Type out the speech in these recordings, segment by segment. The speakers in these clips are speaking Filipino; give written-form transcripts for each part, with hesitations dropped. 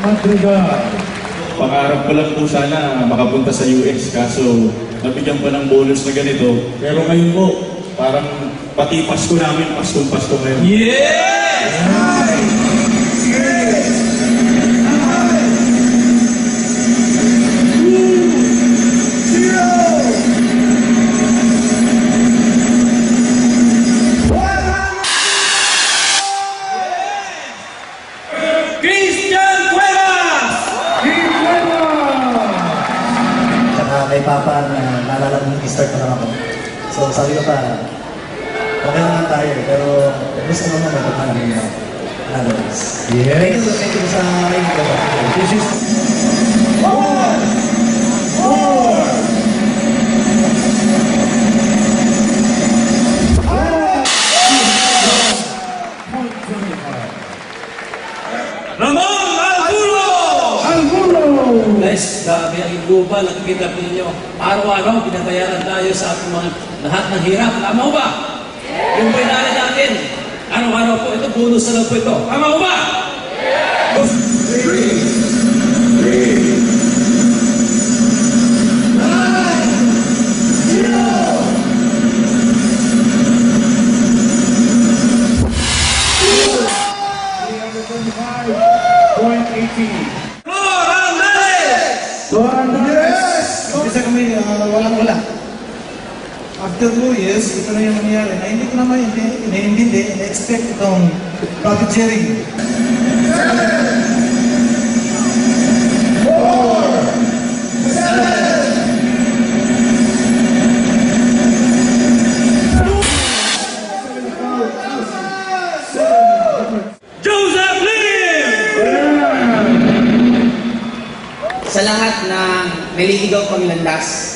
Madrigal. Pangarap ko lang po sana makapunta sa US, kaso nabigyan pa ng bonus na ganito. Pero ngayon po, parang pati Pasko namin, Pasko ngayon. Yes! Kay Papa na naalala mo start na lang ako. So sabi ko pa, okay naman tayo, pero gusto mo naman ito namin na analyze. Yes. Thank you sa intro. This is 4. Ramon Angulo! Guys, grabe ang global, nakikita po ninyo. Araw-araw, binabayaran tayo sa ating mga lahat ng hirap. Tama mo ba? Yung po inaari natin. Araw-araw po, ito, bonus na lang po ito. Tama mo ba? Yes! Isa kami, walang-wala. After 2 years, ito na yung nangyari. Na hindi ko naman hindi na-expect itong profit sharing. Joseph Lim! Sa lahat ng naliligaw pang landas,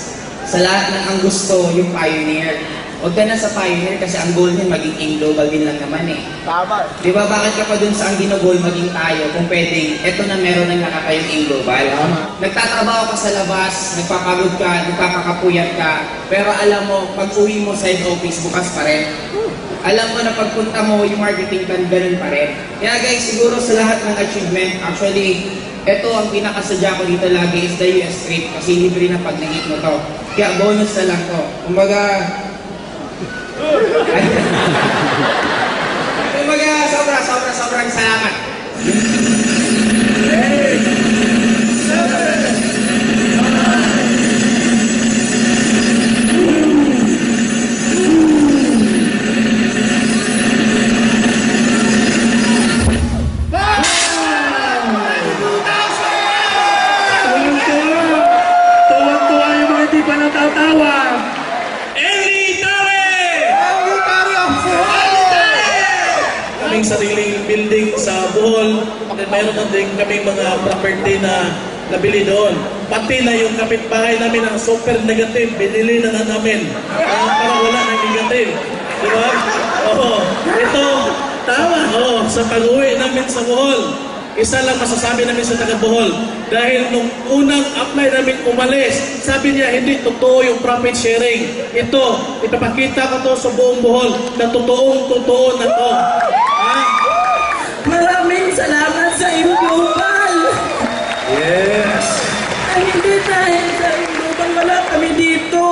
sa lahat ng ang gusto yung pioneer. Huwag ka na sa pioneer kasi ang goal niyan maging global din lang naman eh. Tama. Di ba bakit ka pa dun sa ang ginagol maging tayo kung pwedeng eto na meron ng nakatayong global? Tama. Nagtatrabaho ka sa labas, nagpapagod ka, nagpapakapuyat ka, pero alam mo, pag uwi mo side office, bukas pa rin. Alam mo na pagpunta mo, yung marketing plan, ganun pa rin. Kaya guys, siguro sa lahat ng achievement, actually, ito ang pinakasadya ko dito lagi is the US trip kasi libre na pag nag-hit mo to. Kaya bonus na lang to. Kumbaga, sobrang salamat. Tuwang-tuwa yung mga hindi pa natatawa. Kaming sariling building sa Bohol, then mayroon din kaming mga property na nabili doon. Pati na yung kapitbahay namin ang super negative, binili na namin. Para wala ng negative. Di ba? Oo. Ito, tama. Oo. Sa pag-uwi namin sa Bohol, isa lang masasabi namin sa taga Bohol. Dahil nung unang apply namin umalis, sabi niya hindi totoo yung profit sharing. Ito, ipapakita ko to sa buong Bohol na totoong-totoo na to. Maraming salamat sa Global. Yes. Ay, hindi dahil sa Global, wala kami dito.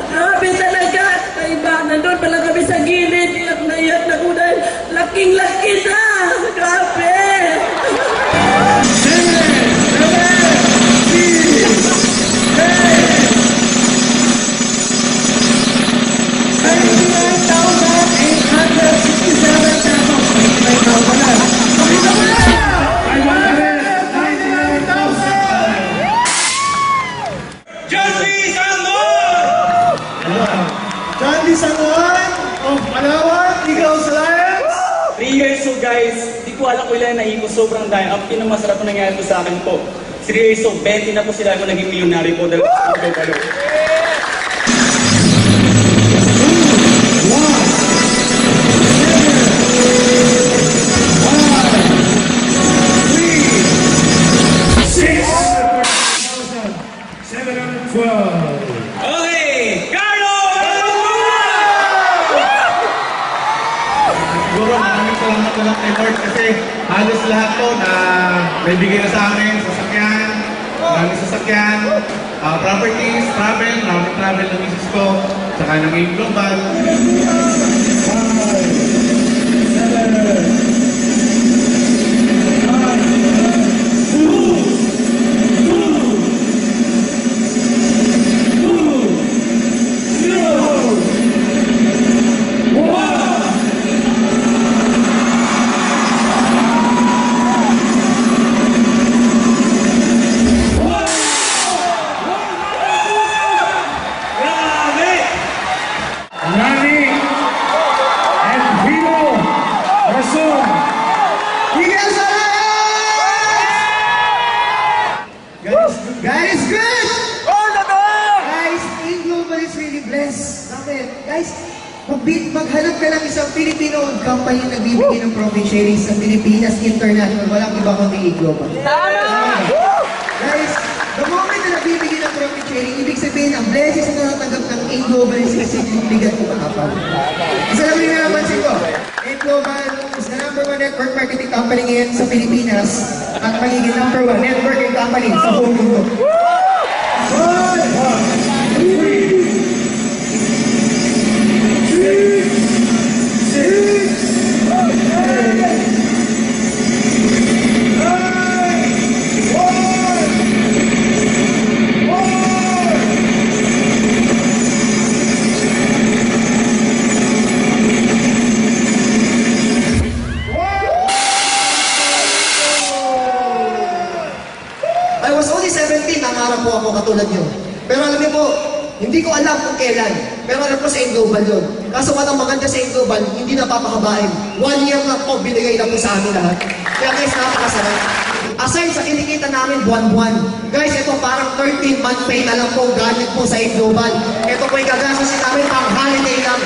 Grabe talaga. Kaiba, nandun pala kami sa gilid. Iyak na ko dahil laking-laki na. Grabe. Candy Sanuan of Palawan, Eagles Alliance. 3 years so guys, di ko alam kung ilan na ko sobrang dahil ang pinakamasarap na nangyari po sa akin po. 3 years so, 20 na po sila ako naging milyonary po dahil sa Global. Okay, Carlo! Siguro maraming salamat pasalamat na lang kay Lord kasi halos lahat to na naibigay na sa amin, sasakyan, maraming sasakyan, properties, travel, maraming travel ng misis ko, saka ng AIM Global. Grabe! Nani and Vino Rason. Guys, good! Guys, Team Global is really blessed. Bakit? Guys, maghanap ka lang isang Filipino-owned company na nagbibigay ng profit sharing sa Pilipinas International. Walang iba kundi Global. Guys, the moment na nagbibigay ng profit sharing, ibig sabihin ang blessings na natatanggap ng A-Global is kasi yung bigat ko makapal. Isa lang rin napansin ko, A-Global is the #1 network marketing company ngayon sa Pilipinas at magiging #1 networking company sa buong mundo. I was only 17, nangarap po ako katulad nyo. Pero alam niyo po, hindi ko alam kung kailan. Pero alam ko sa Global yun. Kaso walang maganda sa Global, hindi napapakabain. 1 year na po, binigay na po sa amin lahat. Kaya guys, napakasarap. Aside sa kinikita namin buwan-buwan, guys, ito parang 13-month pay na lang po galing po sa Global. Ito po yung gagasasin namin pang holiday lang.